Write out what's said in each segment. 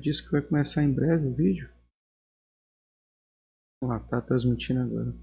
Disse que vai começar em breve o vídeo. Vamos lá, tá transmitindo agora.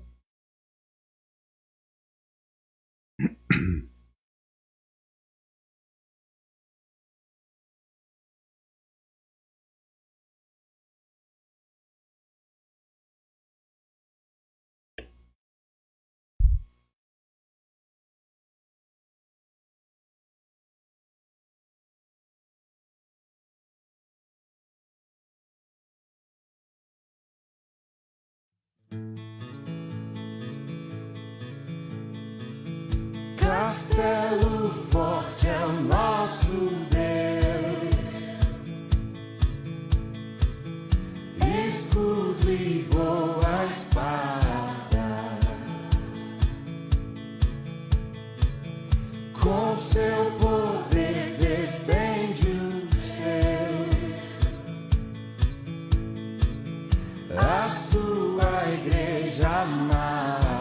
Castelo forte é o nosso Deus, escudo e boa espada, com seu poder defende os seus, a sua igreja amada.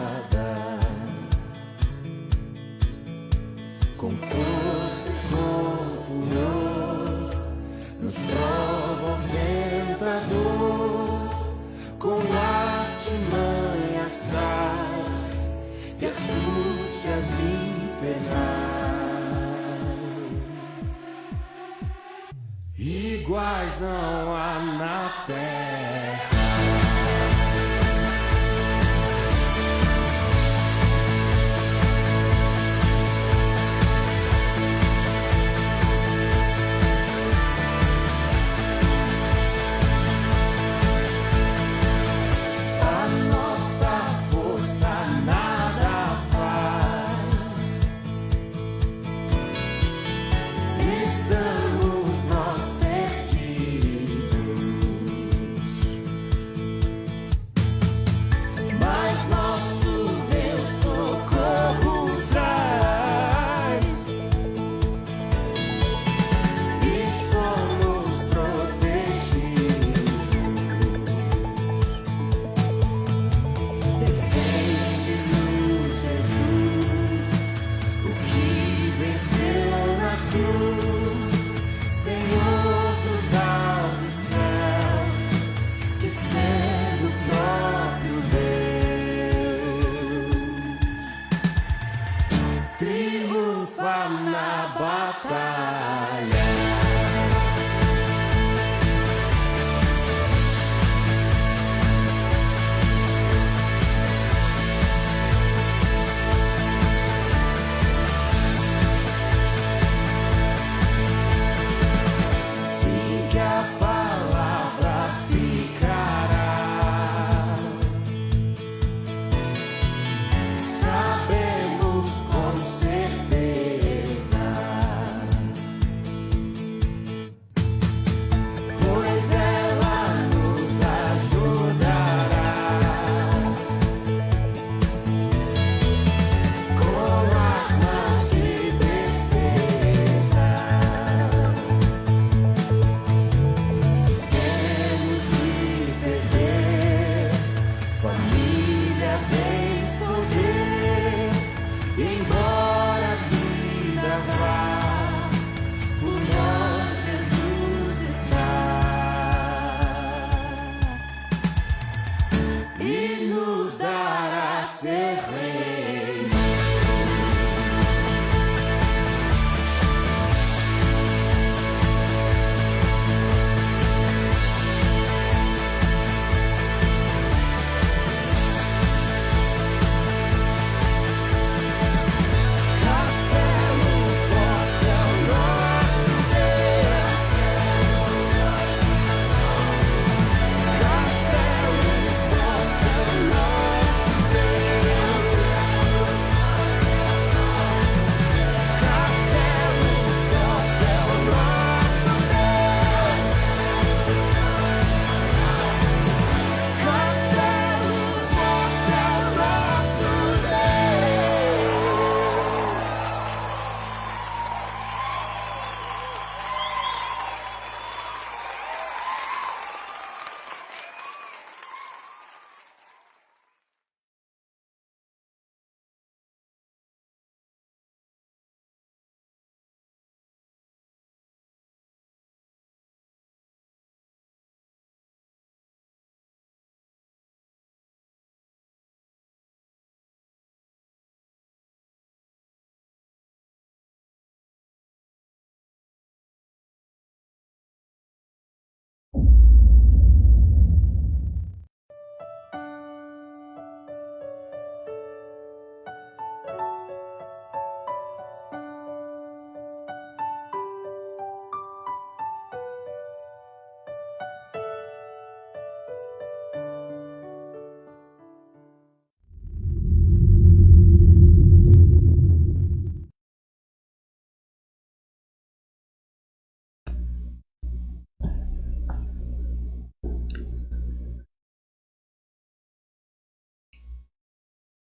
Com força e com furor, nos prova o tentador, com artimanhas sais e astúcias infernais. Iguais não há na terra. Triunfa na batalha. Sim, que a palavra ficará. Sabemos com certeza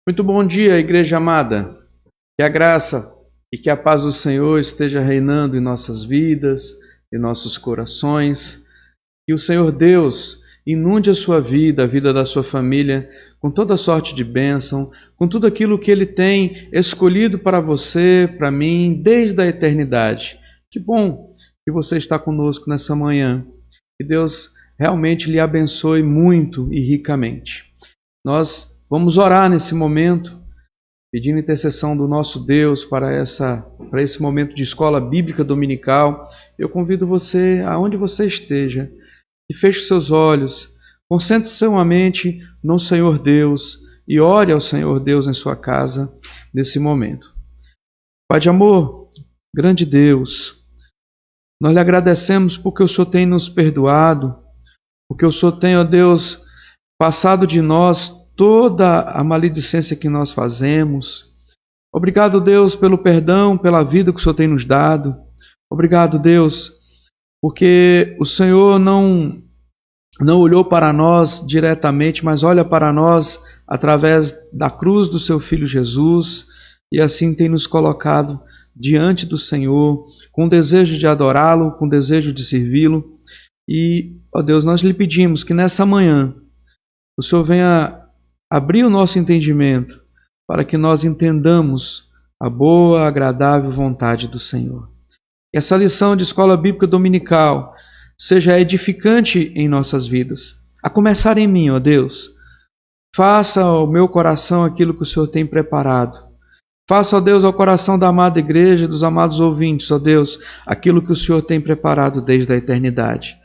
Muito bom dia, igreja amada. Que a graça e que a paz do Senhor esteja reinando em nossas vidas, em nossos corações. Que o Senhor Deus inunde a sua vida, a vida da sua família, com toda sorte de bênção, com tudo aquilo que Ele tem escolhido para você, para mim, desde a eternidade. Que bom que você está conosco nessa manhã. Que Deus realmente lhe abençoe muito e ricamente. Nós vamos orar nesse momento, pedindo intercessão do nosso Deus para esse momento de escola bíblica dominical. Eu convido você, aonde você esteja, que feche seus olhos, concentre sua mente no Senhor Deus e ore ao Senhor Deus em sua casa nesse momento. Pai de amor, grande Deus, nós lhe agradecemos porque o Senhor tem nos perdoado, porque o Senhor tem, ó Deus, passado de nós toda a maledicência que nós fazemos. Obrigado, Deus, pelo perdão, pela vida que o Senhor tem nos dado. Obrigado, Deus, porque o Senhor não olhou para nós diretamente, mas olha para nós através da cruz do seu Filho Jesus, e assim tem nos colocado diante do Senhor, com desejo de adorá-lo, com desejo de servi-lo. E, ó Deus, nós lhe pedimos que nessa manhã o Senhor venha abrir o nosso entendimento para que nós entendamos a boa, agradável vontade do Senhor. Que essa lição de escola bíblica dominical seja edificante em nossas vidas. A começar em mim, ó Deus. Faça ao meu coração aquilo que o Senhor tem preparado. Faça, ó Deus, ao coração da amada igreja, dos amados ouvintes, ó Deus, aquilo que o Senhor tem preparado desde a eternidade.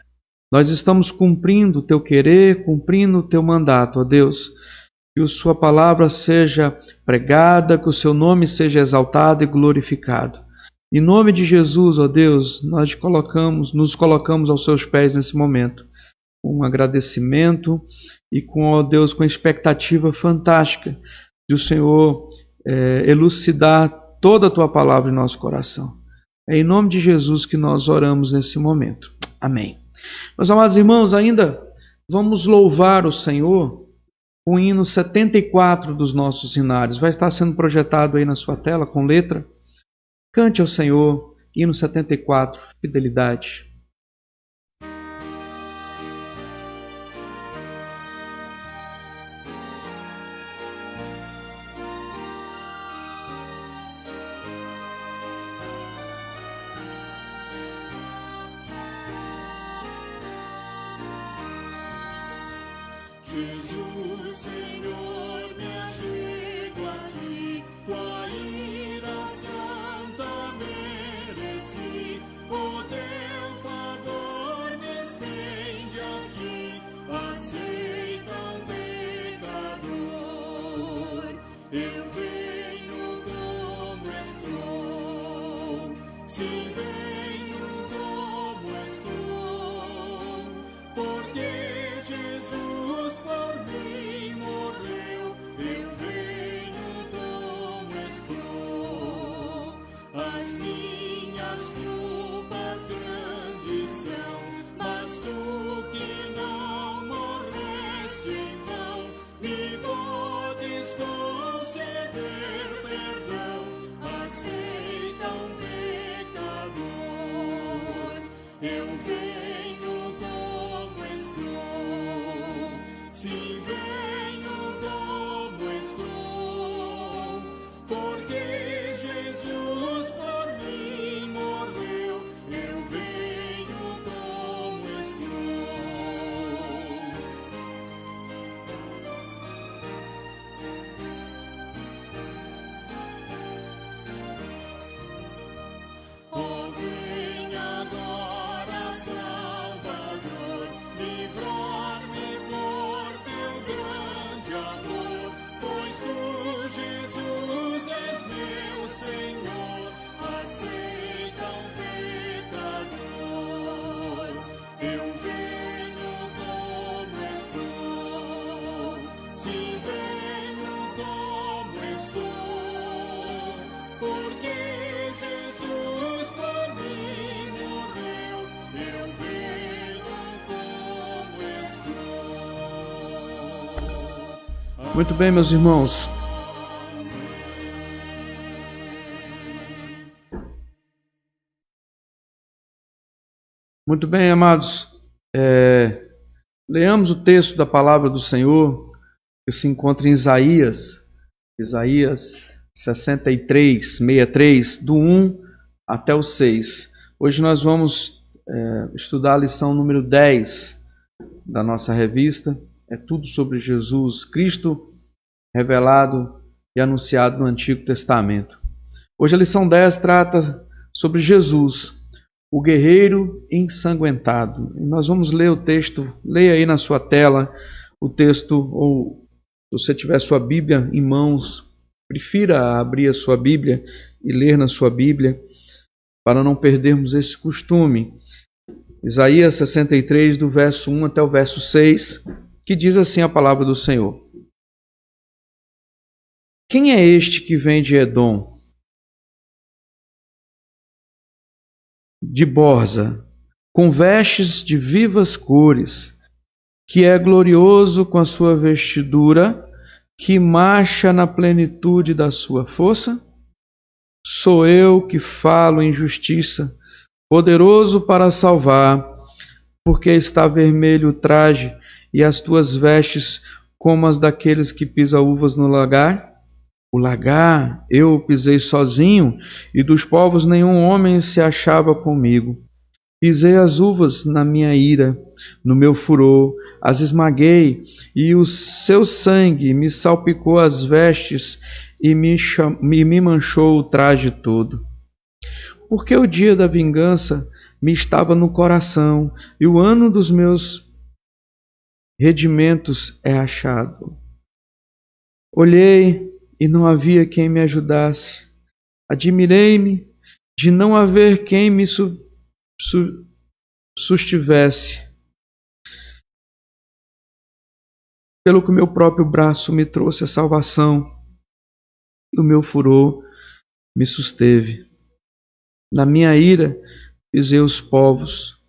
Nós estamos cumprindo o teu querer, cumprindo o teu mandato, ó Deus. Que a sua palavra seja pregada, que o seu nome seja exaltado e glorificado. Em nome de Jesus, ó Deus, nós nos colocamos aos seus pés nesse momento, com um agradecimento e ó Deus, com expectativa fantástica de o Senhor elucidar toda a tua palavra em nosso coração. É em nome de Jesus que nós oramos nesse momento. Amém. Meus amados irmãos, ainda vamos louvar o Senhor com o hino 74 dos nossos hinários. Vai estar sendo projetado aí na sua tela com letra. Cante ao Senhor, hino 74, fidelidade. Jesus, Senhor, me achego a ti, tua ira santa mereci, o teu favor me estende aqui, aceita um pecador, eu venho como estou, sim, venho como estou, porque Jesus por mim morreu, eu venho como estou. As minhas culpas grandes são, mas tu que não morreste em vão, me podes conceder perdão, aceita um pecador, eu venho como estou. Sim, venho como estou, porque Jesus por mim morreu, eu venho como estou. Oh, vem agora, Salvador, livrar-me por teu grande amor, pois tu, Jesus, és meu Senhor, aceita um pecador, eu venho como estou, sim, venho como estou, porque Jesus por mim morreu, eu venho como estou. Muito bem, meus irmãos. Muito bem, amados. Leamos o texto da palavra do Senhor, que se encontra em Isaías 63, do 1 até o 6. Hoje nós vamos estudar a lição número 10 da nossa revista. É tudo sobre Jesus Cristo revelado e anunciado no Antigo Testamento. Hoje a lição 10 trata sobre Jesus, o guerreiro ensanguentado. E nós vamos ler o texto, leia aí na sua tela o texto, ou se você tiver sua Bíblia em mãos, prefira abrir a sua Bíblia e ler na sua Bíblia, para não perdermos esse costume. Isaías 63, do verso 1 até o verso 6, que diz assim a palavra do Senhor. Quem é este que vem de Edom, de Borza, com vestes de vivas cores, que é glorioso com a sua vestidura, que marcha na plenitude da sua força? Sou eu que falo em justiça, poderoso para salvar, porque está vermelho o traje e as tuas vestes como as daqueles que pisam uvas no lagar? O lagar eu pisei sozinho, e dos povos nenhum homem se achava comigo. Pisei as uvas na minha ira, no meu furor, as esmaguei, e o seu sangue me salpicou as vestes e me manchou o traje todo. Porque o dia da vingança me estava no coração, e o ano dos meus redimentos é achado. Olhei e não havia quem me ajudasse. Admirei-me de não haver quem me sustivesse. Pelo que o meu próprio braço me trouxe a salvação, e o meu furor me susteve. Na minha ira pisei os povos,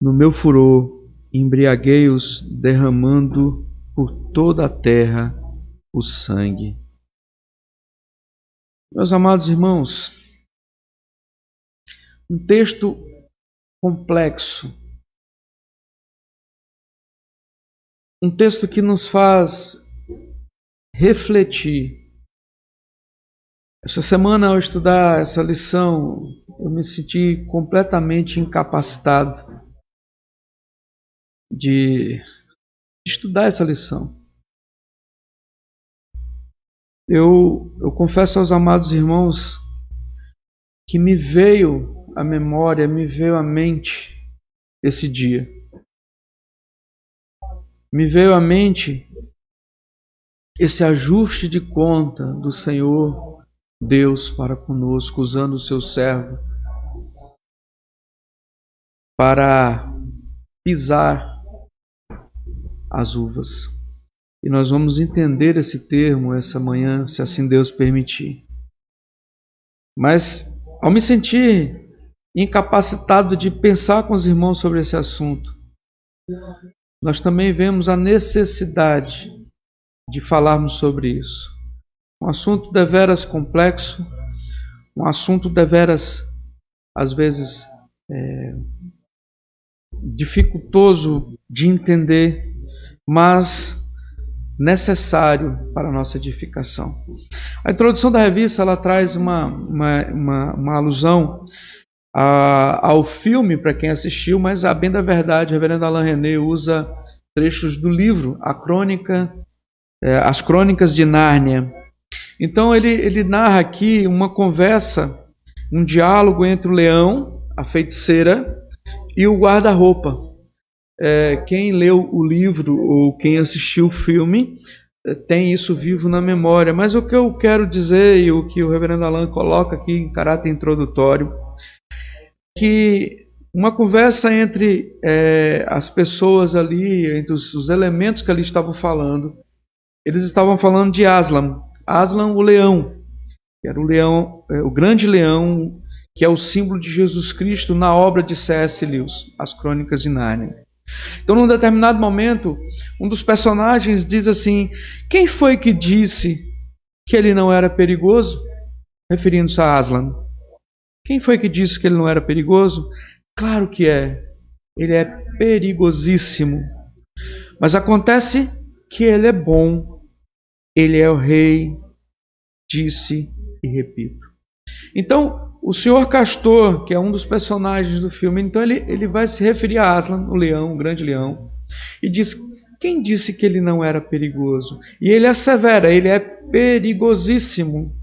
no meu furor embriaguei-os, derramando por toda a terra o sangue. Meus amados irmãos, um texto complexo, um texto que nos faz refletir. Esta semana, ao estudar essa lição, eu me senti completamente incapacitado de estudar essa lição. Eu confesso aos amados irmãos que me veio à memória, me veio à mente esse dia. Me veio à mente esse ajuste de conta do Senhor Deus para conosco, usando o seu servo para pisar as uvas. E nós vamos entender esse termo essa manhã, se assim Deus permitir. Mas, ao me sentir incapacitado de pensar com os irmãos sobre esse assunto, nós também vemos a necessidade de falarmos sobre isso. Um assunto deveras complexo, um assunto deveras, às vezes, dificultoso de entender, mas necessário para a nossa edificação. A introdução da revista ela traz uma alusão ao filme para quem assistiu, mas a bem da verdade, o reverendo Alain René usa trechos do livro, As Crônicas de Nárnia. Então ele narra aqui uma conversa, um diálogo entre o leão, a feiticeira e o guarda-roupa. Quem leu o livro ou quem assistiu o filme tem isso vivo na memória. Mas o que eu quero dizer e o que o reverendo Alain coloca aqui em caráter introdutório, que uma conversa entre as pessoas ali, entre os elementos que ali estavam falando, eles estavam falando de Aslan, o leão, que era o leão, o grande leão, que é o símbolo de Jesus Cristo na obra de C.S. Lewis, As Crônicas de Nárnia. Então, num determinado momento, um dos personagens diz assim: quem foi que disse que ele não era perigoso? Referindo-se a Aslan. Quem foi que disse que ele não era perigoso? Claro que é. Ele é perigosíssimo. Mas acontece que ele é bom. Ele é o rei, disse e repito. Então, o senhor Castor, que é um dos personagens do filme, então ele vai se referir a Aslan, o leão, o grande leão, e diz: quem disse que ele não era perigoso? E ele assevera: ele é perigosíssimo.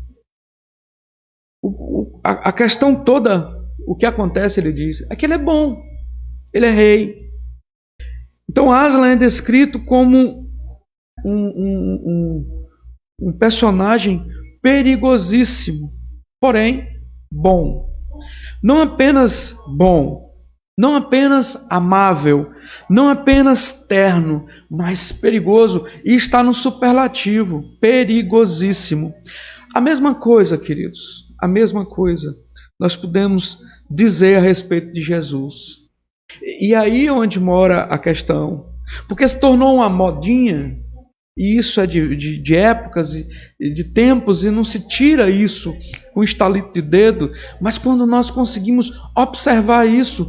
A questão toda, o que acontece, ele diz, é que ele é bom, ele é rei. Então Aslan é descrito como um personagem perigosíssimo, porém bom. Não apenas bom, não apenas amável, não apenas terno, mas perigoso, e está no superlativo, perigosíssimo. A mesma coisa, queridos, a mesma coisa nós podemos dizer a respeito de Jesus. E aí é onde mora a questão, porque se tornou uma modinha, e isso é de épocas e de tempos, e não se tira isso com estalito de dedo, mas quando nós conseguimos observar isso,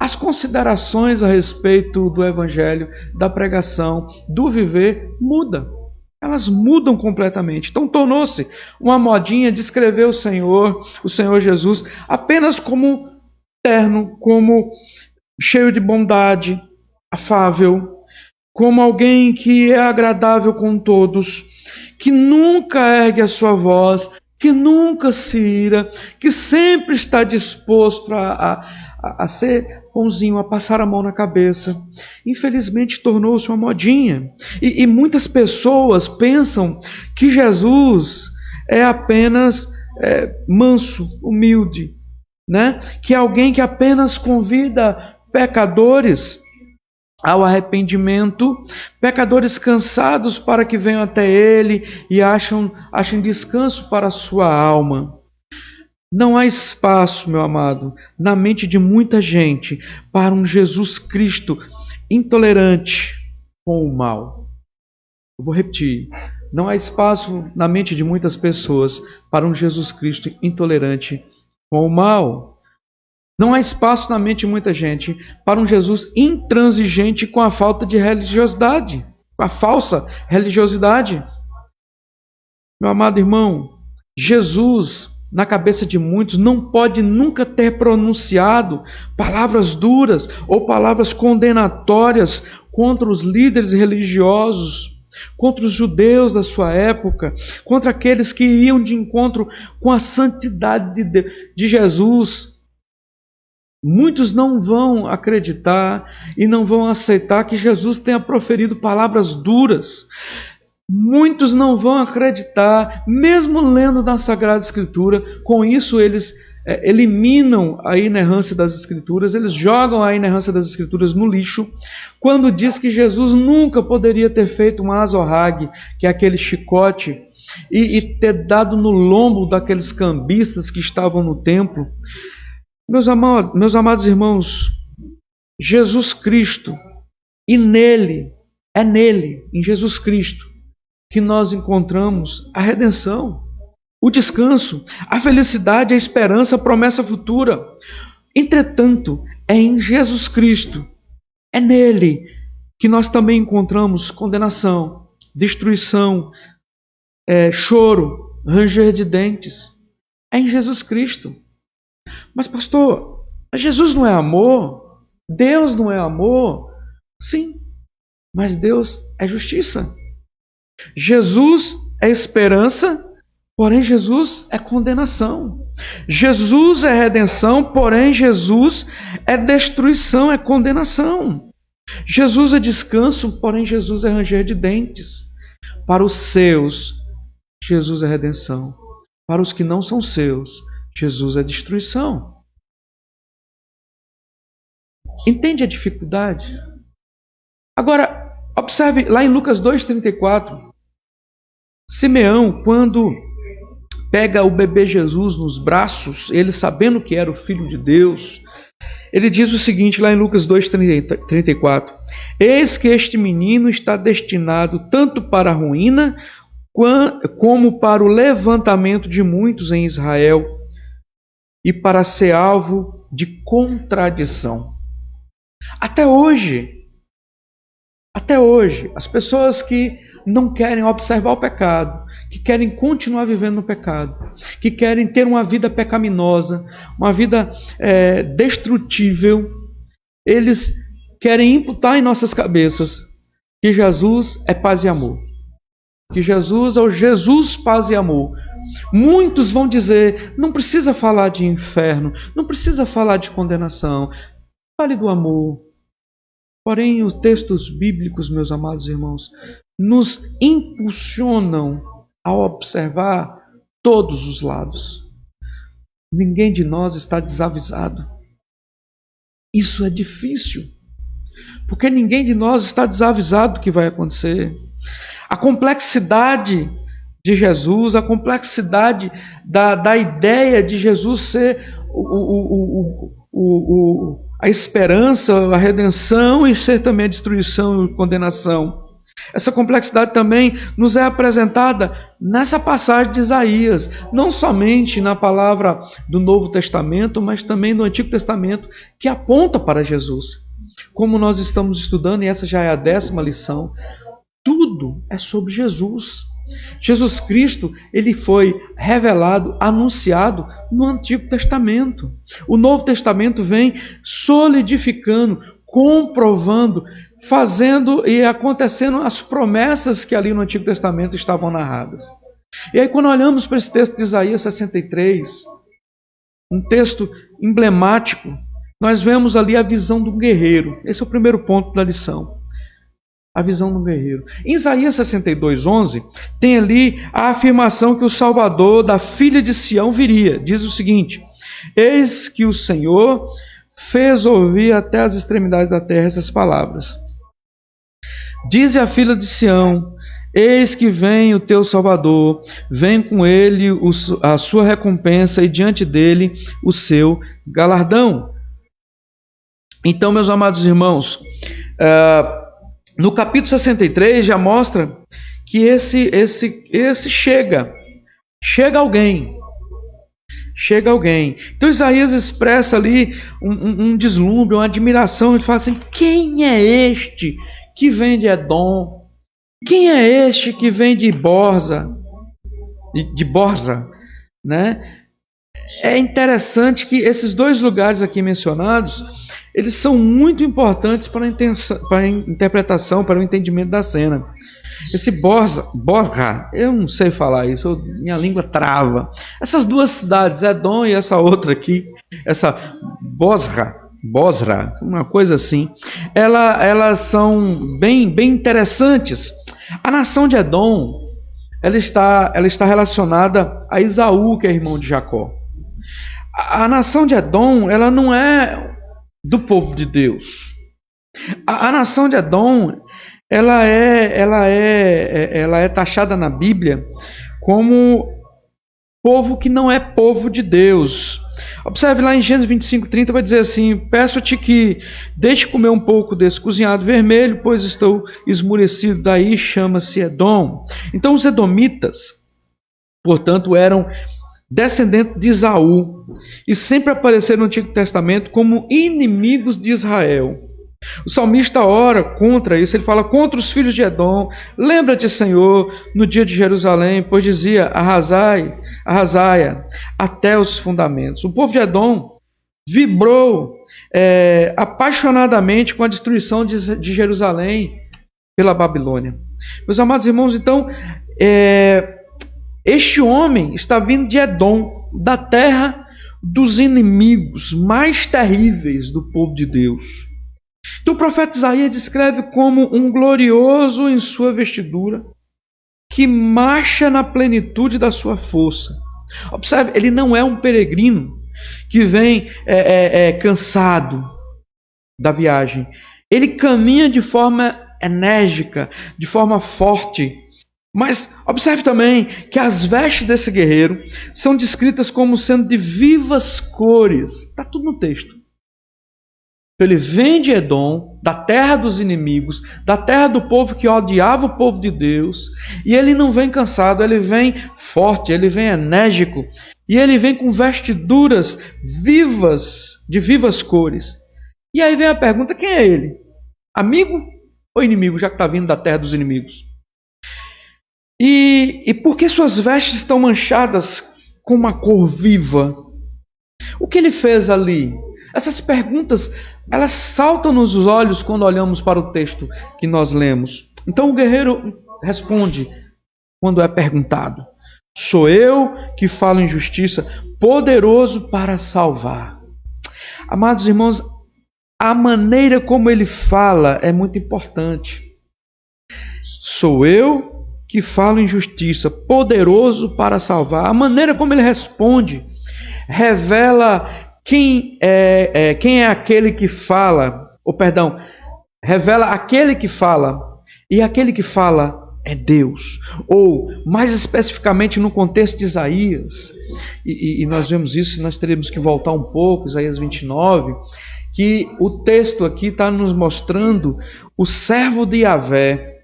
as considerações a respeito do Evangelho, da pregação, do viver, mudam. Elas mudam completamente. Então tornou-se uma modinha descrever o Senhor Jesus, apenas como terno, como cheio de bondade, afável, como alguém que é agradável com todos, que nunca ergue a sua voz, que nunca se ira, que sempre está disposto a ser bonzinho, a passar a mão na cabeça. Infelizmente tornou-se uma modinha. E muitas pessoas pensam que Jesus é apenas manso, humilde, né? Que é alguém que apenas convida pecadores ao arrependimento, pecadores cansados para que venham até Ele e achem descanso para a sua alma. Não há espaço, meu amado, na mente de muita gente para um Jesus Cristo intolerante com o mal. Eu vou repetir. Não há espaço na mente de muitas pessoas para um Jesus Cristo intolerante com o mal. Não há espaço na mente de muita gente para um Jesus intransigente com a falta de religiosidade, com a falsa religiosidade. Meu amado irmão, Jesus, na cabeça de muitos, não pode nunca ter pronunciado palavras duras ou palavras condenatórias contra os líderes religiosos, contra os judeus da sua época, contra aqueles que iam de encontro com a santidade de Jesus. Muitos não vão acreditar e não vão aceitar que Jesus tenha proferido palavras duras. Muitos não vão acreditar, mesmo lendo na Sagrada Escritura. Com isso eles eliminam a inerrância das Escrituras, eles jogam a inerrância das Escrituras no lixo, quando diz que Jesus nunca poderia ter feito um azorrague, que é aquele chicote, e ter dado no lombo daqueles cambistas que estavam no templo. Meus amados irmãos, Jesus Cristo, e nele, em Jesus Cristo, que nós encontramos a redenção, o descanso, a felicidade, a esperança, a promessa futura. Entretanto, é em Jesus Cristo, é nele que nós também encontramos condenação, destruição, choro, ranger de dentes. É em Jesus Cristo. Mas pastor, Jesus não é amor? Deus não é amor? Sim, mas Deus é justiça. Jesus é esperança, porém Jesus é condenação. Jesus é redenção, porém Jesus é destruição, é condenação. Jesus é descanso, porém Jesus é ranger de dentes. Para os seus, Jesus é redenção. Para os que não são seus, Jesus é destruição. Entende a dificuldade? Agora, observe lá em Lucas 2,34. Simeão, quando pega o bebê Jesus nos braços, ele sabendo que era o Filho de Deus, ele diz o seguinte lá em Lucas 2,34. Eis que este menino está destinado tanto para a ruína, como para o levantamento de muitos em Israel, e para ser alvo de contradição. Até hoje, as pessoas que não querem observar o pecado, que querem continuar vivendo no pecado, que querem ter uma vida pecaminosa, uma vida destrutível, eles querem imputar em nossas cabeças que Jesus é paz e amor. Que Jesus é o Jesus paz e amor. Muitos vão dizer, não precisa falar de inferno, não precisa falar de condenação, fale do amor. Porém, os textos bíblicos, meus amados irmãos, nos impulsionam a observar todos os lados. Ninguém de nós está desavisado. Isso é difícil, porque ninguém de nós está desavisado do que vai acontecer. A complexidade de Jesus, a complexidade da ideia de Jesus ser a esperança, a redenção e ser também a destruição e condenação. Essa complexidade também nos é apresentada nessa passagem de Isaías, não somente na palavra do Novo Testamento, mas também no Antigo Testamento, que aponta para Jesus. Como nós estamos estudando, e essa já é a 10ª lição, tudo é sobre Jesus. Jesus Cristo, ele foi revelado, anunciado no Antigo Testamento. O Novo Testamento vem solidificando, comprovando, fazendo e acontecendo as promessas que ali no Antigo Testamento estavam narradas. E aí quando olhamos para esse texto de Isaías 63, um texto emblemático, nós vemos ali a visão do guerreiro. Esse é o primeiro ponto da lição. A visão do guerreiro. Em Isaías 62:11, tem ali a afirmação que o Salvador da filha de Sião viria. Diz o seguinte: eis que o Senhor fez ouvir até as extremidades da terra essas palavras. Dize a filha de Sião: eis que vem o teu Salvador, vem com ele a sua recompensa e diante dele o seu galardão. Então, meus amados irmãos, no capítulo 63 já mostra que esse chega alguém. Chega alguém. Então Isaías expressa ali um deslumbre, uma admiração. Ele fala assim: quem é este que vem de Edom? Quem é este que vem de Borza? Né? É interessante que esses dois lugares aqui mencionados, eles são muito importantes para a interpretação, para o entendimento da cena. Esse Borra, eu não sei falar isso, minha língua trava. Essas duas cidades, Edom e essa outra aqui, essa Bosra, uma coisa assim, elas são bem interessantes. A nação de Edom, ela está relacionada a Esaú, que é irmão de Jacó. A nação de Edom, ela não é do povo de Deus. A nação de Edom, ela é taxada na Bíblia como povo que não é povo de Deus. Observe lá em Gênesis 25:30, vai dizer assim: peço-te que deixe comer um pouco desse cozinhado vermelho, pois estou esmurecido. Daí chama-se Edom. Então os edomitas, portanto, eram descendentes de Esaú e sempre apareceram no Antigo Testamento como inimigos de Israel. O salmista ora contra isso, ele fala contra os filhos de Edom: lembra-te, Senhor, no dia de Jerusalém, pois dizia: arrasai-a até os fundamentos. O povo de Edom vibrou apaixonadamente com a destruição de Jerusalém pela Babilônia. Meus amados irmãos, então, este homem está vindo de Edom, da terra dos inimigos mais terríveis do povo de Deus. Então o profeta Isaías descreve como um glorioso em sua vestidura, que marcha na plenitude da sua força. Observe, ele não é um peregrino que vem cansado da viagem. Ele caminha de forma enérgica, de forma forte. Mas observe também que as vestes desse guerreiro são descritas como sendo de vivas cores. Está tudo no texto. Então ele vem de Edom, da terra dos inimigos, da terra do povo que odiava o povo de Deus, e ele não vem cansado, ele vem forte, ele vem enérgico, e ele vem com vestiduras vivas, de vivas cores. E aí vem a pergunta, quem é ele? Amigo ou inimigo, já que está vindo da terra dos inimigos? E por que suas vestes estão manchadas com uma cor viva? O que ele fez ali? Essas perguntas, elas saltam nos olhos quando olhamos para o texto que nós lemos. Então o guerreiro responde quando é perguntado: sou eu que falo em justiça, poderoso para salvar. Amados irmãos, a maneira como ele fala é muito importante. Sou eu que falo em justiça, poderoso para salvar. A maneira como ele responde revela quem é aquele que fala, revela aquele que fala, e aquele que fala é Deus, ou mais especificamente no contexto de Isaías, e nós vemos isso, nós teremos que voltar um pouco, Isaías 29, que o texto aqui está nos mostrando o servo de Yahvé,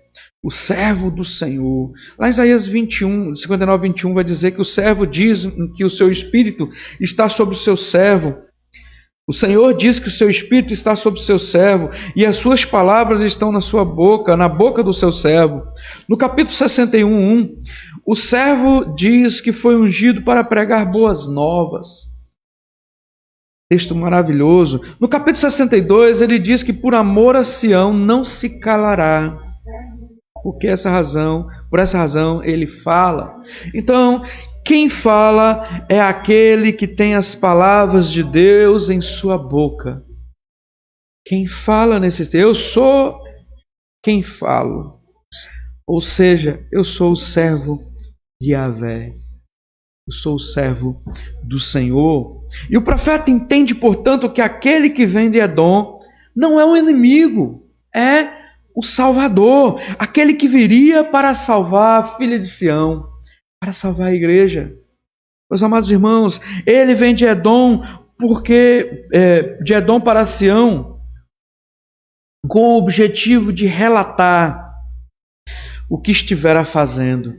o servo do Senhor. Lá em Isaías 59, 21, vai dizer que o servo diz que o seu espírito está sobre o seu servo. O Senhor diz que o seu espírito está sobre o seu servo e as suas palavras estão na sua boca, na boca do seu servo. No capítulo 61, o servo diz que foi ungido para pregar boas novas. Texto maravilhoso. No capítulo 62, ele diz que por amor a Sião não se calará. Por essa razão ele fala. Então, quem fala é aquele que tem as palavras de Deus em sua boca. Quem fala nesse texto, eu sou quem falo. Ou seja, eu sou o servo de Yahvé. Eu sou o servo do Senhor. E o profeta entende, portanto, que aquele que vem de Edom não é um inimigo, é o Salvador, aquele que viria para salvar a filha de Sião, para salvar a igreja. Meus amados irmãos, ele vem de Edom de Edom para Sião, com o objetivo de relatar o que estivera fazendo.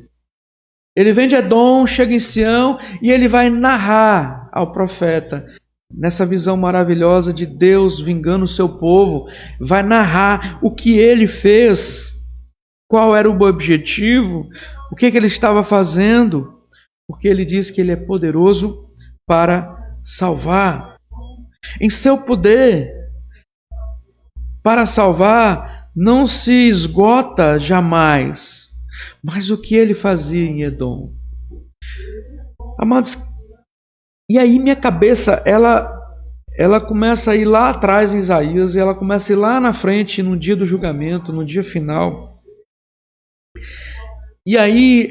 Ele vem de Edom, chega em Sião e ele vai narrar ao profeta, nessa visão maravilhosa de Deus vingando o seu povo, vai narrar o que ele fez, qual era o objetivo, o que ele estava fazendo, porque ele diz que ele é poderoso para salvar. Em seu poder para salvar não se esgota jamais, mas o que ele fazia em Edom. Amados, e aí minha cabeça, ela começa a ir lá atrás em Isaías, e ela começa a ir lá na frente, no dia do julgamento, no dia final. E aí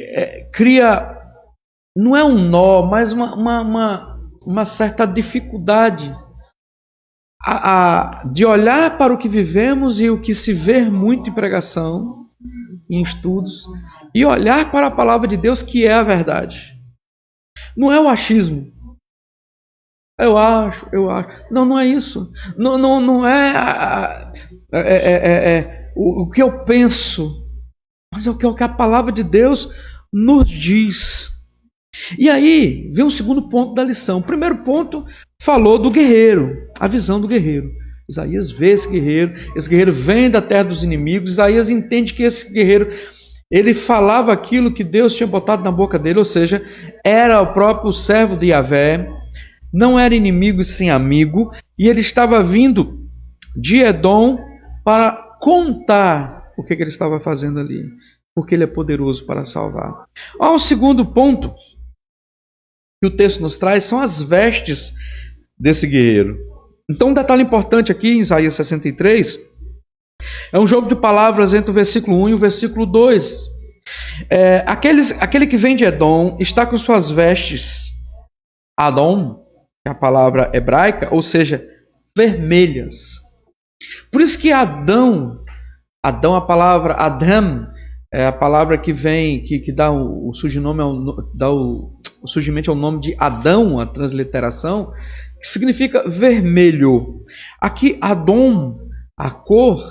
cria, não é um nó, mas uma certa dificuldade de olhar para o que vivemos e o que se vê muito em pregação, em estudos, e olhar para a palavra de Deus, que é a verdade. Não é o achismo. Eu acho. Não é isso. Não é o que eu penso, mas é o que a palavra de Deus nos diz. E aí vem o segundo ponto da lição. O primeiro ponto falou do guerreiro, a visão do guerreiro. Isaías vê esse guerreiro vem da terra dos inimigos. Isaías entende que esse guerreiro, ele falava aquilo que Deus tinha botado na boca dele, ou seja, era o próprio servo de Yahvé, não era inimigo e sim amigo, e ele estava vindo de Edom para contar o que ele estava fazendo ali, porque ele é poderoso para salvar. O segundo ponto que o texto nos traz são as vestes desse guerreiro. Então, um detalhe importante aqui em Isaías 63 é um jogo de palavras entre o versículo 1 e o versículo 2. Aquele que vem de Edom está com suas vestes Adom, que é a palavra hebraica, ou seja, vermelhas. Por isso que Adão, a palavra Adam, é a palavra que vem, que dá o surginome, o surgimento ao nome de Adão, a transliteração, que significa vermelho. Aqui, Adom, a cor,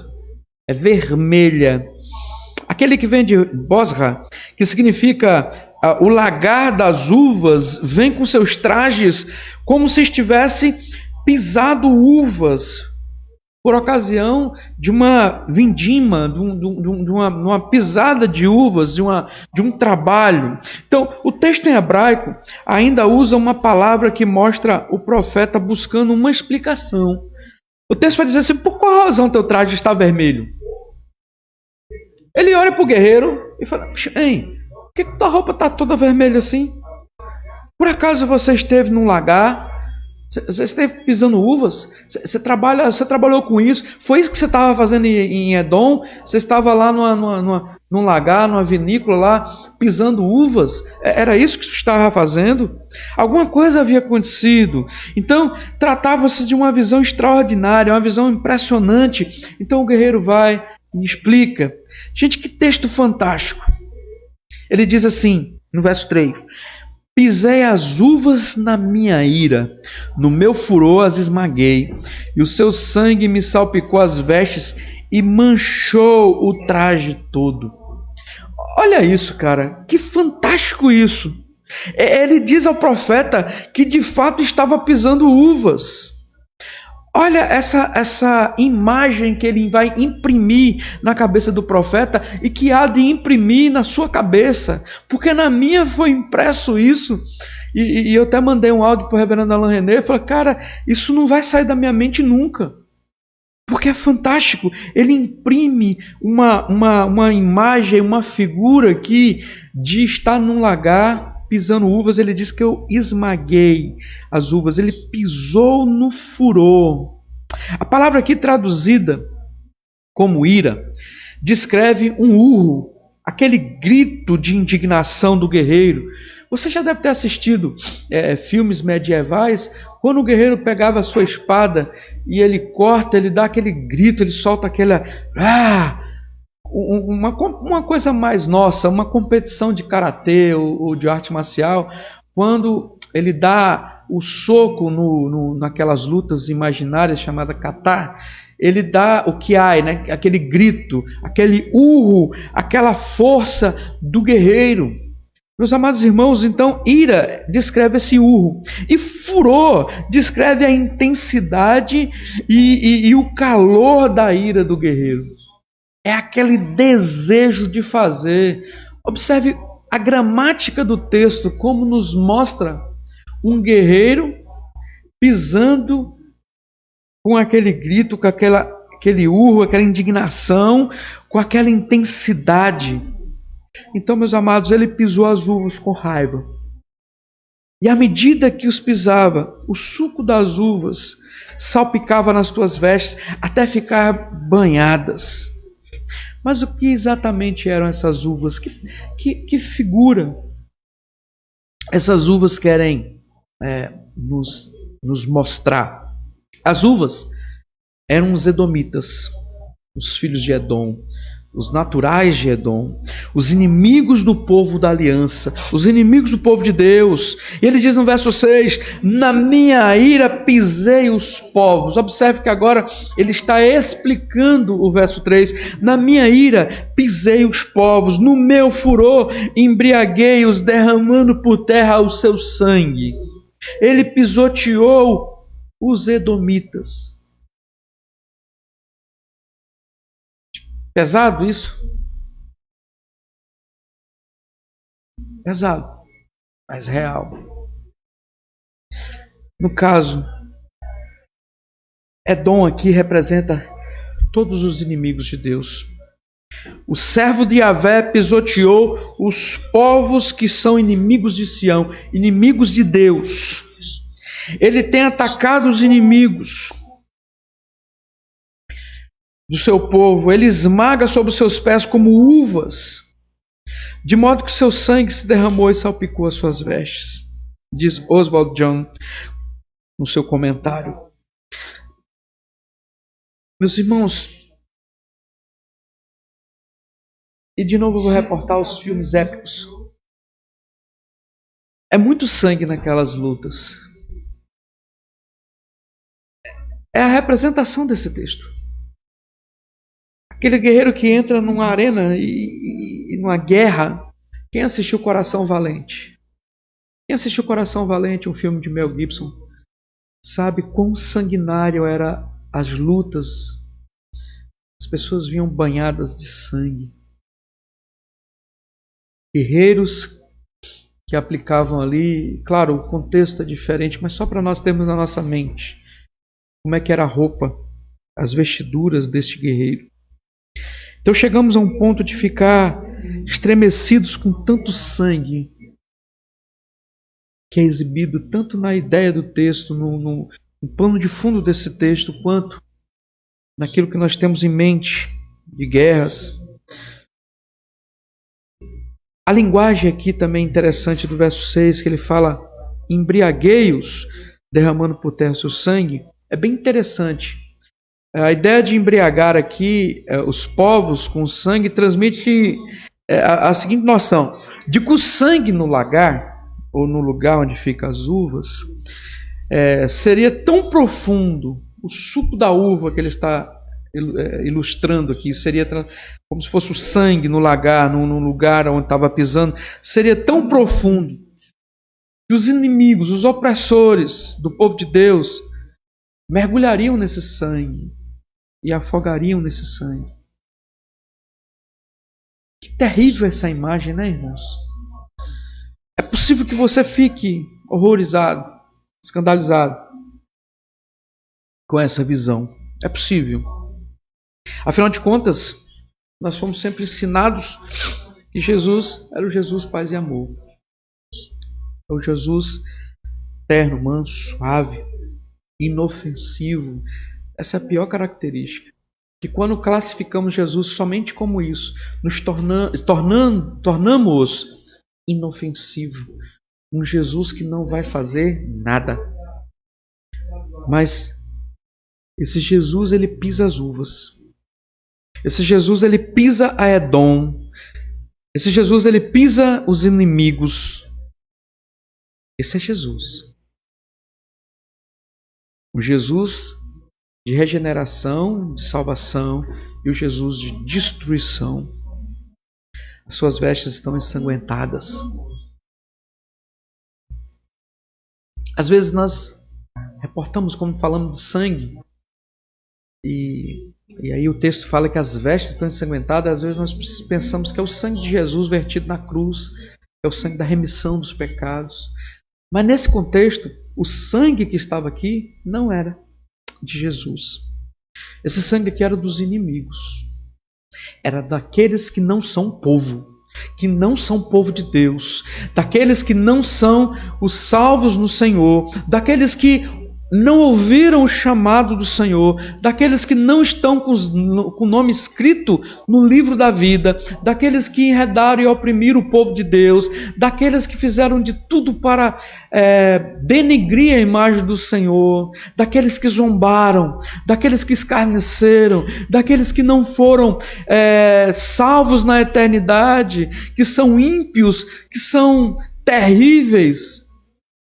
é vermelha. Aquele que vem de Bosra, que significa o lagar das uvas, vem com seus trajes como se estivesse pisado uvas, por ocasião de uma vindima, de uma pisada de uvas, de um trabalho. Então, o texto em hebraico ainda usa uma palavra que mostra o profeta buscando uma explicação. O texto vai dizer assim: por qual razão teu traje está vermelho? Ele olha para o guerreiro e fala: ei, por que tua roupa está toda vermelha assim? Por acaso você esteve num lagar? Você esteve pisando uvas? Você trabalhou com isso? Foi isso que você estava fazendo em Edom? Você estava lá num lagar, numa vinícola lá, pisando uvas? Era isso que você estava fazendo? Alguma coisa havia acontecido. Então, tratava-se de uma visão extraordinária, uma visão impressionante. Então o guerreiro vai e explica. Gente, que texto fantástico. Ele diz assim, no verso 3: pisei as uvas na minha ira, no meu furor as esmaguei, e o seu sangue me salpicou as vestes e manchou o traje todo. Olha isso, cara, que fantástico isso. Ele diz ao profeta que de fato estava pisando uvas. Olha essa imagem que ele vai imprimir na cabeça do profeta e que há de imprimir na sua cabeça, porque na minha foi impresso isso. E eu até mandei um áudio para o reverendo Alain René e falei: cara, isso não vai sair da minha mente nunca, porque é fantástico. Ele imprime uma imagem, uma figura aqui de estar num lagar pisando uvas. Ele diz que eu esmaguei as uvas, ele pisou no furor. A palavra aqui traduzida como ira descreve um urro, aquele grito de indignação do guerreiro. Você já deve ter assistido filmes medievais, quando o guerreiro pegava a sua espada e ele corta, ele dá aquele grito, ele solta aquela... uma coisa mais nossa, uma competição de karatê ou de arte marcial, quando ele dá o soco naquelas lutas imaginárias chamada kata, ele dá o kiai, né? Aquele grito, aquele urro, aquela força do guerreiro. Meus amados irmãos, então, ira descreve esse urro, e furor descreve a intensidade e o calor da ira do guerreiro. É aquele desejo de fazer. Observe a gramática do texto, como nos mostra um guerreiro pisando com aquele grito, com aquele urro, aquela indignação, com aquela intensidade. Então, meus amados, ele pisou as uvas com raiva. E à medida que os pisava, o suco das uvas salpicava nas tuas vestes até ficar banhadas. Mas o que exatamente eram essas uvas? Que figura essas uvas querem nos mostrar? As uvas eram os edomitas, os filhos de Edom, os naturais de Edom, os inimigos do povo da aliança, os inimigos do povo de Deus. E ele diz no verso 6, na minha ira pisei os povos. Observe que agora ele está explicando o verso 3, na minha ira pisei os povos, no meu furor embriaguei-os, derramando por terra o seu sangue. Ele pisoteou os edomitas. Pesado isso? Pesado, mas real. No caso, Edom aqui representa todos os inimigos de Deus. O servo de Yahvé pisoteou os povos que são inimigos de Sião, inimigos de Deus. Ele tem atacado os inimigos do seu povo, ele esmaga sobre os seus pés como uvas, de modo que o seu sangue se derramou e salpicou as suas vestes. Diz Oswald John no seu comentário. Meus irmãos, E de novo eu vou reportar os filmes épicos. É muito sangue naquelas lutas. É a representação desse texto. Aquele guerreiro que entra numa arena e numa guerra. Quem assistiu Coração Valente? Quem assistiu Coração Valente, um filme de Mel Gibson, sabe quão sanguinário eram as lutas. As pessoas vinham banhadas de sangue. Guerreiros que aplicavam ali, claro, o contexto é diferente, mas só para nós termos na nossa mente como é que era a roupa, as vestiduras deste guerreiro. Então chegamos a um ponto de ficar estremecidos com tanto sangue que é exibido tanto na ideia do texto, no plano de fundo desse texto, quanto naquilo que nós temos em mente de guerras. A linguagem aqui também é interessante do verso 6, que ele fala: embriaguei-os, derramando por terra o seu sangue. É bem interessante. A ideia de embriagar aqui os povos com sangue transmite a seguinte noção, de que o sangue no lagar, ou no lugar onde ficam as uvas, seria tão profundo, o suco da uva que ele está ilustrando aqui, seria como se fosse o sangue no lagar, no lugar onde estava pisando, seria tão profundo que os inimigos, os opressores do povo de Deus, mergulhariam nesse sangue e afogariam nesse sangue. Que terrível essa imagem, né, irmãos? É possível que você fique horrorizado, escandalizado com essa visão. É possível. Afinal de contas, nós fomos sempre ensinados que Jesus era o Jesus paz e amor. É o Jesus terno, manso, suave, inofensivo. Essa é a pior característica. Que quando classificamos Jesus somente como isso, nos tornamos inofensivo. Um Jesus que não vai fazer nada. Mas esse Jesus, ele pisa as uvas. Esse Jesus, ele pisa a Edom. Esse Jesus, ele pisa os inimigos. Esse é Jesus. O Jesus de regeneração, de salvação, e o Jesus de destruição. As suas vestes estão ensanguentadas. Às vezes nós reportamos como falamos do sangue, e aí o texto fala que as vestes estão ensanguentadas. Às vezes nós pensamos que é o sangue de Jesus vertido na cruz, é o sangue da remissão dos pecados. Mas nesse contexto, o sangue que estava aqui não era de Jesus. Esse sangue aqui era dos inimigos. Era daqueles que não são povo, que não são povo de Deus, daqueles que não são os salvos no Senhor, daqueles que não ouviram o chamado do Senhor, daqueles que não estão com o nome escrito no livro da vida, daqueles que enredaram e oprimiram o povo de Deus, daqueles que fizeram de tudo para denegrir a imagem do Senhor, daqueles que zombaram, daqueles que escarneceram, daqueles que não foram salvos na eternidade, que são ímpios, que são terríveis,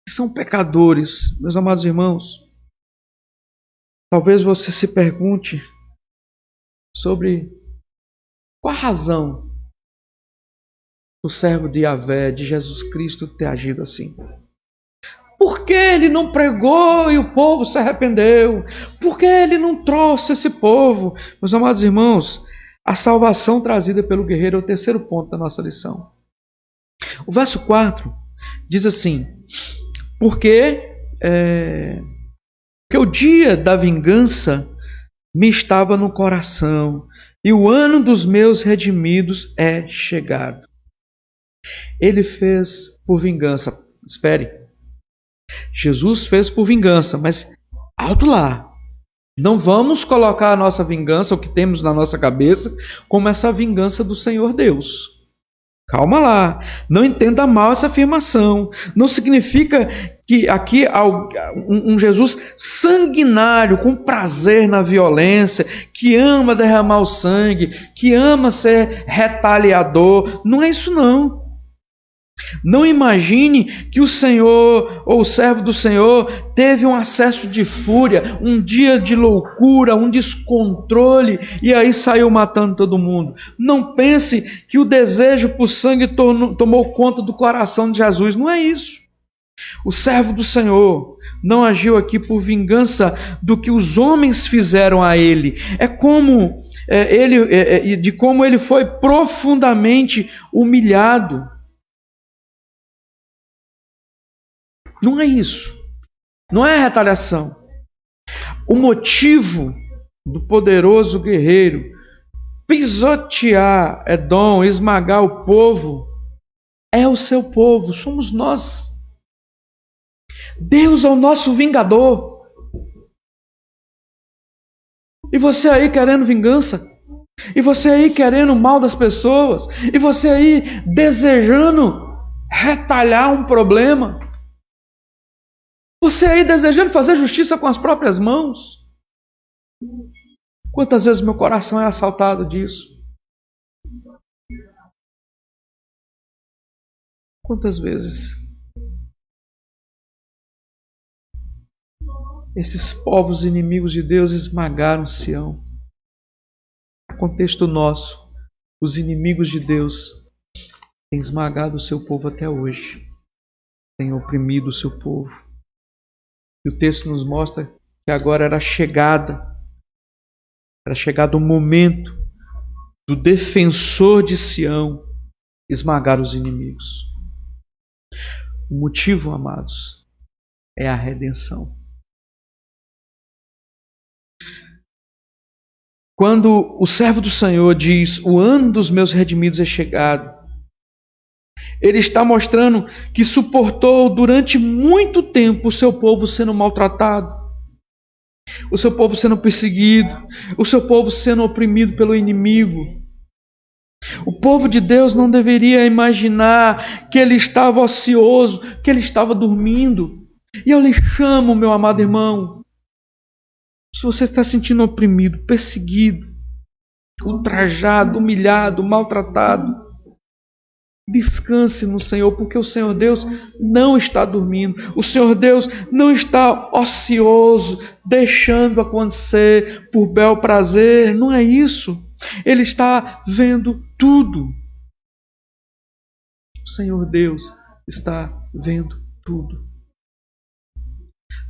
que são pecadores. Meus amados irmãos, talvez você se pergunte sobre qual a razão do servo de Yahvé, de Jesus Cristo, ter agido assim. Por que ele não pregou e o povo se arrependeu? Por que ele não trouxe esse povo? Meus amados irmãos, a salvação trazida pelo guerreiro é o terceiro ponto da nossa lição. O verso 4 diz assim: porque o dia da vingança me estava no coração, e o ano dos meus redimidos é chegado. Ele fez por vingança. Espere. Jesus fez por vingança, mas alto lá. Não vamos colocar a nossa vingança, o que temos na nossa cabeça, como essa vingança do Senhor Deus. Calma lá, não entenda mal essa afirmação. Não significa que aqui um Jesus sanguinário, com prazer na violência, que ama derramar o sangue, que ama ser retaliador. Não é isso não. Não imagine que o Senhor ou o servo do Senhor teve um acesso de fúria, um dia de loucura, um descontrole e aí saiu matando todo mundo. Não pense que o desejo por sangue tomou conta do coração de Jesus. Não é isso. O servo do Senhor não agiu aqui por vingança do que os homens fizeram a ele. É como de como ele foi profundamente humilhado. Não é isso. Não é retaliação. O motivo do poderoso guerreiro pisotear Edom, esmagar o povo, é o seu povo, somos nós. Deus é o nosso vingador. E você aí querendo vingança? E você aí querendo o mal das pessoas? E você aí desejando retalhar um problema? Você aí desejando fazer justiça com as próprias mãos? Quantas vezes meu coração é assaltado disso? Quantas vezes? Esses povos inimigos de Deus esmagaram Sião. Contexto nosso, os inimigos de Deus têm esmagado o seu povo até hoje. Têm oprimido o seu povo. E o texto nos mostra que agora era chegado o momento do defensor de Sião esmagar os inimigos. O motivo, amados, é a redenção. Quando o servo do Senhor diz, o ano dos meus redimidos é chegado, ele está mostrando que suportou durante muito tempo o seu povo sendo maltratado, o seu povo sendo perseguido, o seu povo sendo oprimido pelo inimigo. O povo de Deus não deveria imaginar que ele estava ocioso, que ele estava dormindo. E eu lhe chamo, meu amado irmão, se você está se sentindo oprimido, perseguido, ultrajado, humilhado, maltratado, descanse no Senhor, porque o Senhor Deus não está dormindo. O Senhor Deus não está ocioso, deixando acontecer por bel prazer. Não é isso. Ele está vendo tudo. O Senhor Deus está vendo tudo.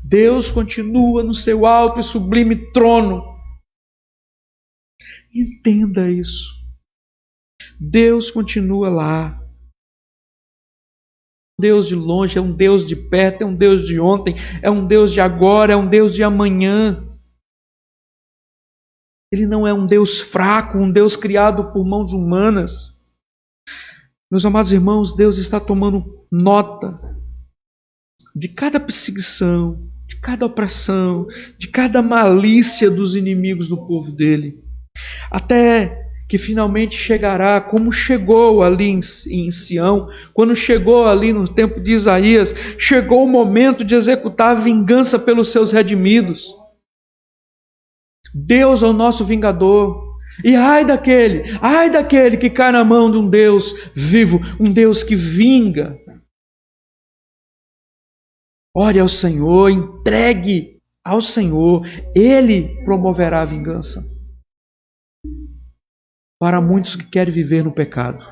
Deus continua no seu alto e sublime trono. Entenda isso. Deus continua lá. Deus de longe, é um Deus de perto, é um Deus de ontem, é um Deus de agora, é um Deus de amanhã. Ele não é um Deus fraco, um Deus criado por mãos humanas. Meus amados irmãos, Deus está tomando nota de cada perseguição, de cada opressão, de cada malícia dos inimigos do povo dele. Até que finalmente chegará, como chegou ali em Sião, quando chegou ali no tempo de Isaías, chegou o momento de executar a vingança pelos seus redimidos. Deus é o nosso vingador. E ai daquele que cai na mão de um Deus vivo, um Deus que vinga. Ore ao Senhor, entregue ao Senhor, Ele promoverá a vingança. Para muitos que querem viver no pecado,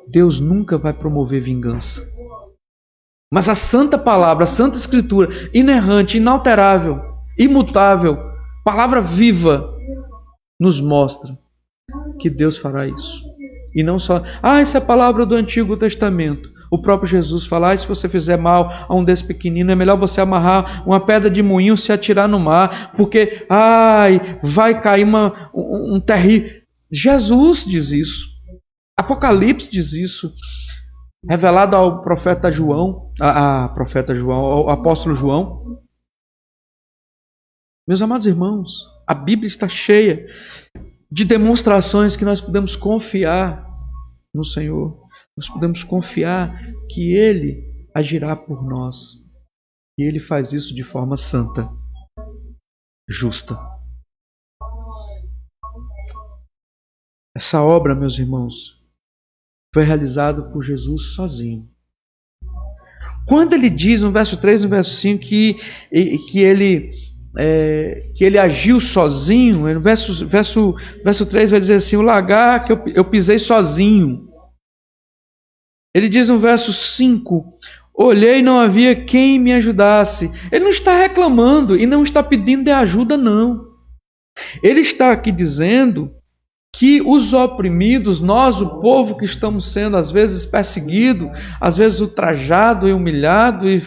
Deus nunca vai promover vingança. Mas a santa palavra, a santa escritura, inerrante, inalterável, imutável, palavra viva, nos mostra que Deus fará isso. E não só, essa é a palavra do Antigo Testamento. O próprio Jesus fala, se você fizer mal a um desse pequenino, é melhor você amarrar uma pedra de moinho e se atirar no mar, porque, vai cair um terrível... Jesus diz isso. Apocalipse diz isso. Revelado ao profeta João, ao apóstolo João. Meus amados irmãos, a Bíblia está cheia de demonstrações que nós podemos confiar no Senhor, nós podemos confiar que Ele agirá por nós. E Ele faz isso de forma santa, justa. Essa obra, meus irmãos, foi realizada por Jesus sozinho. Quando ele diz no verso 3 e no verso 5 que ele agiu sozinho, no verso 3 vai dizer assim, o lagar que eu pisei sozinho. Ele diz no verso 5, olhei e não havia quem me ajudasse. Ele não está reclamando e não está pedindo de ajuda, não. Ele está aqui dizendo que os oprimidos, nós, o povo que estamos sendo às vezes perseguido, às vezes ultrajado e humilhado, e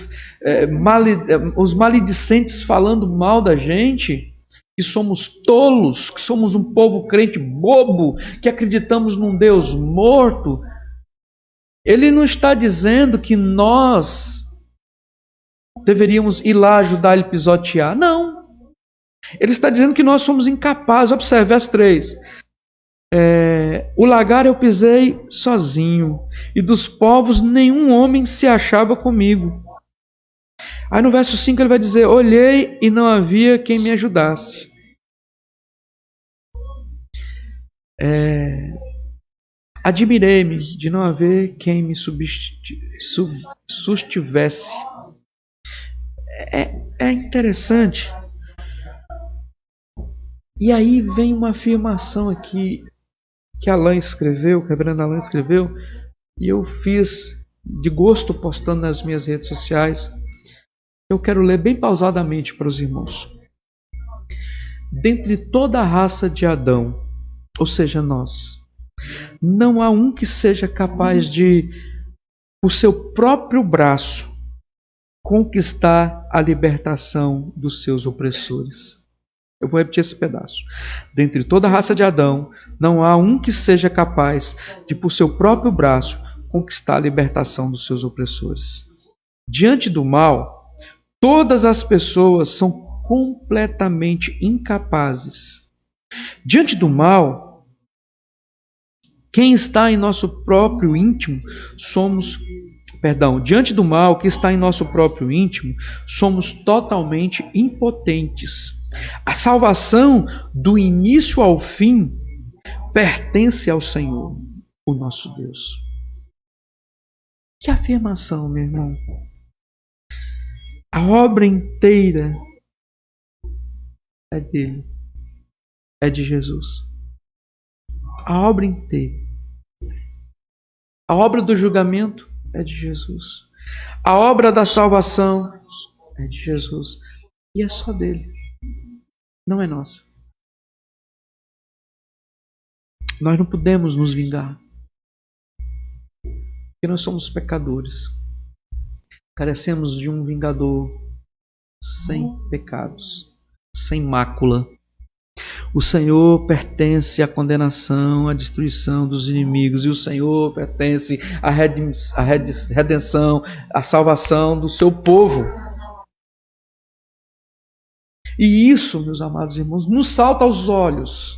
os maledicentes falando mal da gente, que somos tolos, que somos um povo crente bobo, que acreditamos num Deus morto. Ele não está dizendo que nós deveríamos ir lá ajudar ele a pisotear. Não. Ele está dizendo que nós somos incapazes. Observe, verso 3. O lagar eu pisei sozinho, e dos povos nenhum homem se achava comigo. Aí no verso 5 ele vai dizer, olhei e não havia quem me ajudasse. Admirei-me de não haver quem me sustivesse. É interessante. E aí vem uma afirmação aqui que Alain escreveu, que a reverenda Alain escreveu, e eu fiz de gosto postando nas minhas redes sociais. Eu quero ler bem pausadamente para os irmãos. Dentre toda a raça de Adão, ou seja, nós, não há um que seja capaz de, por seu próprio braço, conquistar a libertação dos seus opressores. Eu vou repetir esse pedaço. Dentre toda a raça de Adão, não há um que seja capaz de, por seu próprio braço, conquistar a libertação dos seus opressores. Diante do mal, todas as pessoas são completamente incapazes. Diante do mal, quem está em nosso próprio íntimo, diante do mal que está em nosso próprio íntimo, somos totalmente impotentes. A salvação do início ao fim pertence ao Senhor, o nosso Deus. Que afirmação, meu irmão. A obra inteira é dele, é de Jesus. A obra inteira. A obra do julgamento é de Jesus. A obra da salvação é de Jesus. E é só dele. Não é nossa. Nós não podemos nos vingar. Porque nós somos pecadores. Carecemos de um vingador sem pecados, sem mácula. O Senhor pertence à condenação, à destruição dos inimigos. E o Senhor pertence à redenção, à salvação do seu povo. E isso, meus amados irmãos, nos salta aos olhos.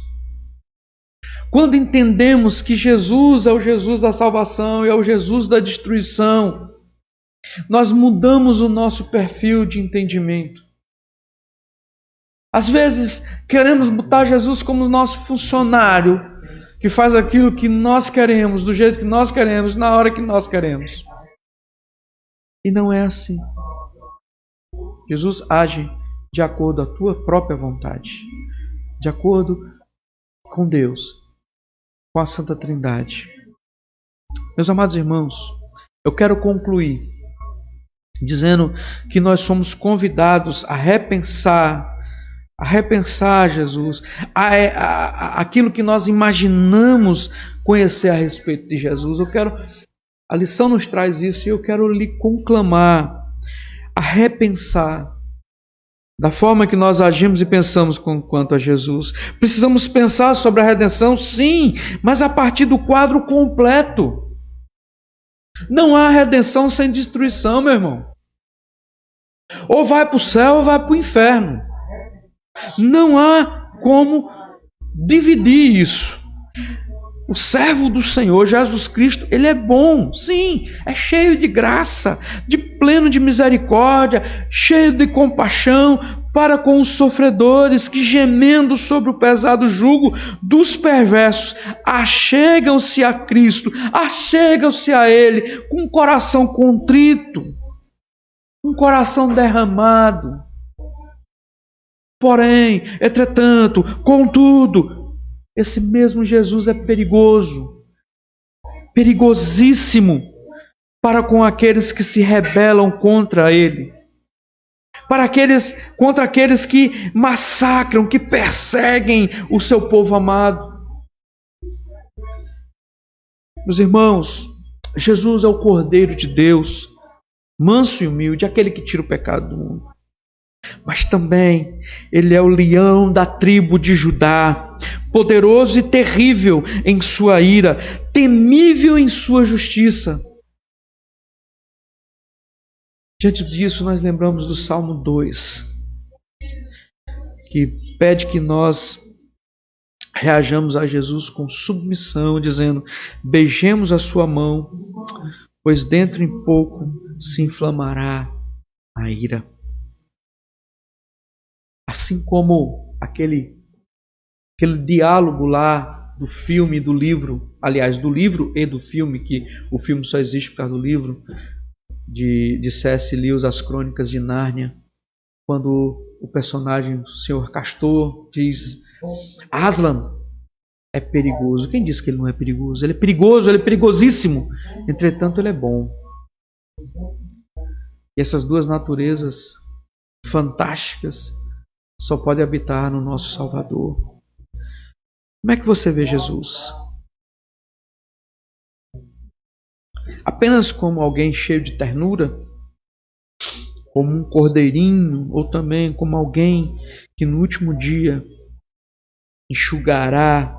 Quando entendemos que Jesus é o Jesus da salvação e é o Jesus da destruição, nós mudamos o nosso perfil de entendimento. Às vezes, queremos botar Jesus como nosso funcionário, que faz aquilo que nós queremos, do jeito que nós queremos, na hora que nós queremos. E não é assim. Jesus age de acordo com a tua própria vontade, de acordo com Deus, com a Santa Trindade. Meus amados irmãos, eu quero concluir dizendo que nós somos convidados a repensar Jesus, aquilo que nós imaginamos conhecer a respeito de Jesus. A lição nos traz isso e eu quero lhe conclamar a repensar da forma que nós agimos e pensamos quanto a Jesus. Precisamos pensar sobre a redenção, sim, mas a partir do quadro completo. Não há redenção sem destruição, meu irmão. Ou vai para o céu ou vai para o inferno. Não há como dividir isso. O servo do Senhor, Jesus Cristo, ele é bom, sim, é cheio de graça, de pleno de misericórdia, cheio de compaixão para com os sofredores que, gemendo sobre o pesado jugo dos perversos, achegam-se a Cristo, achegam-se a Ele com um coração contrito, um coração derramado. Porém, entretanto, contudo, esse mesmo Jesus é perigoso, perigosíssimo para com aqueles que se rebelam contra Ele, contra aqueles que massacram, que perseguem o seu povo amado. Meus irmãos, Jesus é o Cordeiro de Deus, manso e humilde, aquele que tira o pecado do mundo. Mas também Ele é o leão da tribo de Judá, poderoso e terrível em sua ira, temível em sua justiça. Diante disso, nós lembramos do Salmo 2, que pede que nós reajamos a Jesus com submissão, dizendo: beijemos a sua mão, pois dentro em pouco se inflamará a ira. Assim como aquele diálogo lá do filme e do livro, aliás, do livro e do filme, que o filme só existe por causa do livro, de C.S. Lewis, As Crônicas de Nárnia, quando o personagem, o Senhor Castor, diz: Aslan é perigoso. Quem disse que ele não é perigoso? Ele é perigoso, ele é perigosíssimo. Entretanto, ele é bom. E essas duas naturezas fantásticas só podem habitar no nosso Salvador. Como é que você vê Jesus? Apenas como alguém cheio de ternura? Como um cordeirinho? Ou também como alguém que no último dia enxugará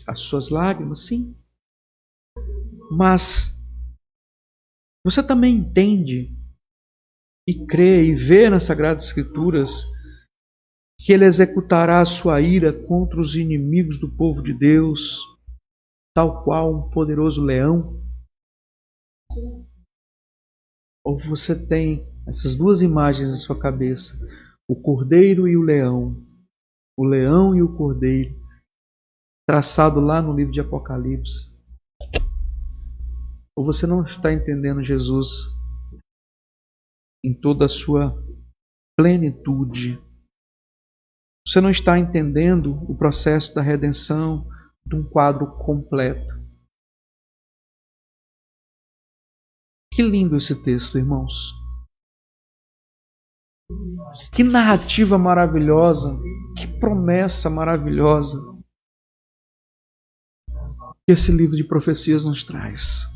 as suas lágrimas? Sim. Mas você também entende e crê e vê nas Sagradas Escrituras que Ele executará a sua ira contra os inimigos do povo de Deus, tal qual um poderoso leão? Ou você tem essas duas imagens na sua cabeça, o cordeiro e o leão e o cordeiro, traçado lá no livro de Apocalipse? Ou você não está entendendo Jesus em toda a sua plenitude? Você não está entendendo o processo da redenção de um quadro completo? Que lindo esse texto, irmãos. Que narrativa maravilhosa, que promessa maravilhosa que esse livro de profecias nos traz.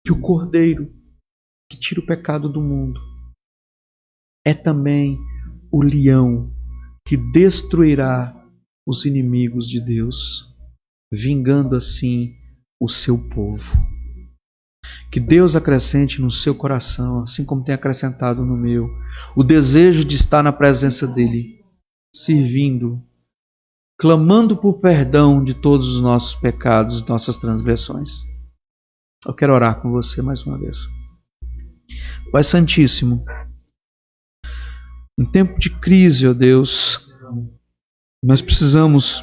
Que o Cordeiro que tira o pecado do mundo é também o leão que destruirá os inimigos de Deus, vingando assim o seu povo. Que Deus acrescente no seu coração, assim como tem acrescentado no meu, o desejo de estar na presença dEle, servindo, clamando por perdão de todos os nossos pecados, nossas transgressões. Eu quero orar com você mais uma vez. Pai Santíssimo, em tempo de crise, ó Deus, nós precisamos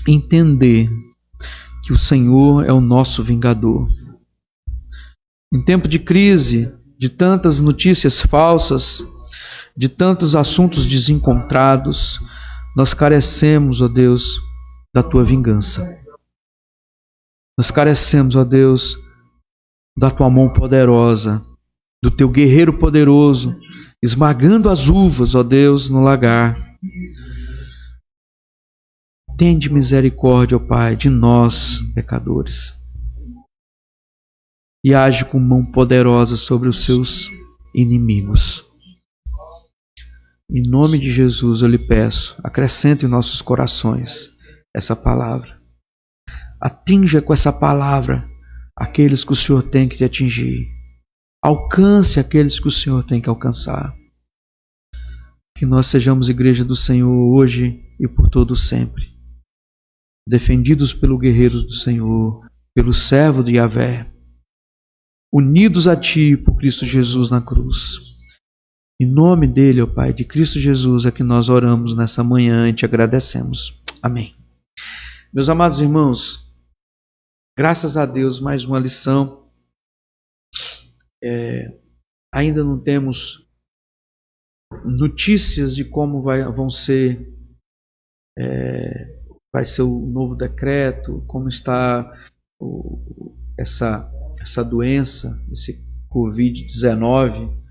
entender que o Senhor é o nosso vingador. Em tempo de crise, de tantas notícias falsas, de tantos assuntos desencontrados, nós carecemos, ó Deus, da Tua vingança. Nós carecemos, ó Deus, da Tua mão poderosa, do Teu guerreiro poderoso, esmagando as uvas, ó Deus, no lagar. Tende misericórdia, ó Pai, de nós, pecadores. E age com mão poderosa sobre os seus inimigos. Em nome de Jesus eu lhe peço, acrescente em nossos corações essa palavra. Atinja com essa palavra aqueles que o Senhor tem que te atingir. Alcance aqueles que o Senhor tem que alcançar. Que nós sejamos igreja do Senhor hoje e por todo sempre. defendidos pelo guerreiro do Senhor, pelo servo de Yahvé, unidos a Ti por Cristo Jesus na cruz. Em nome dele, ó Pai, de Cristo Jesus, é que nós oramos nessa manhã e te agradecemos. Amém. Meus amados irmãos, graças a Deus, mais uma lição. Ainda não temos notícias de como vai ser o novo decreto, como está essa doença, esse Covid-19.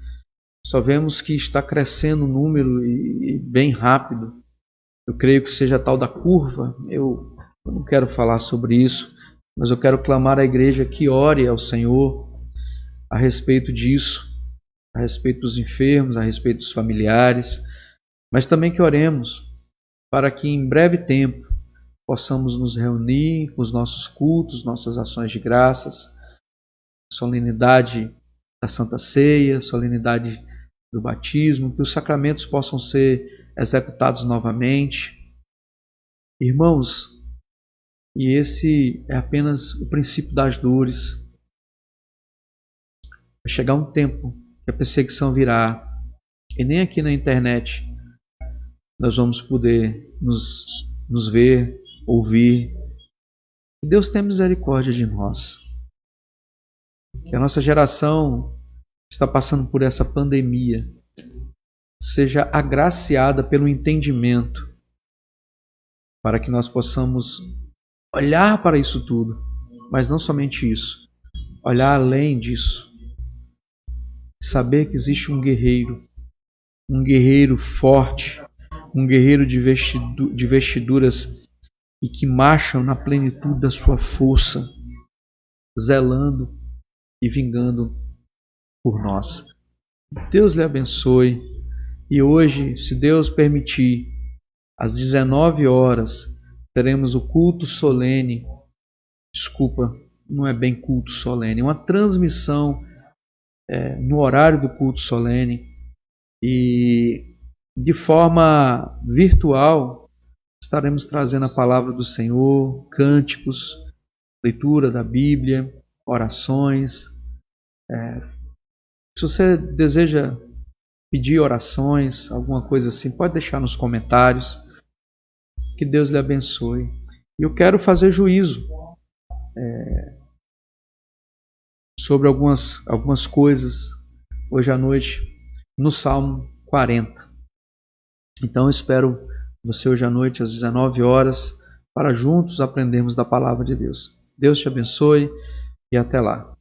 Só vemos que está crescendo o número e bem rápido. Eu creio que seja a tal da curva. Eu não quero falar sobre isso, mas eu quero clamar à igreja que ore ao Senhor a respeito disso, a respeito dos enfermos, a respeito dos familiares, mas também que oremos para que em breve tempo possamos nos reunir com os nossos cultos, nossas ações de graças, solenidade da Santa Ceia, solenidade do batismo, que os sacramentos possam ser executados novamente. Irmãos, e esse é apenas o princípio das dores. Vai chegar um tempo que a perseguição virá, e nem aqui na internet nós vamos poder nos ver, ouvir. Que Deus tenha misericórdia de nós. Que a nossa geração está passando por essa pandemia seja agraciada pelo entendimento, para que nós possamos olhar para isso tudo, mas não somente isso, olhar além disso, saber que existe um guerreiro forte, um guerreiro de vestiduras e que marcham na plenitude da sua força, zelando e vingando por nós. Deus lhe abençoe. E hoje, se Deus permitir, às 19 horas, teremos o culto solene. Desculpa, não é bem culto solene, é uma transmissão no horário do culto solene. E de forma virtual, estaremos trazendo a palavra do Senhor, cânticos, leitura da Bíblia, orações. Se você deseja pedir orações, alguma coisa assim, pode deixar nos comentários. Que Deus lhe abençoe. E eu quero fazer juízo sobre algumas coisas hoje à noite no Salmo 40. Então eu espero você hoje à noite às 19 horas para juntos aprendermos da palavra de Deus. Deus te abençoe e até lá.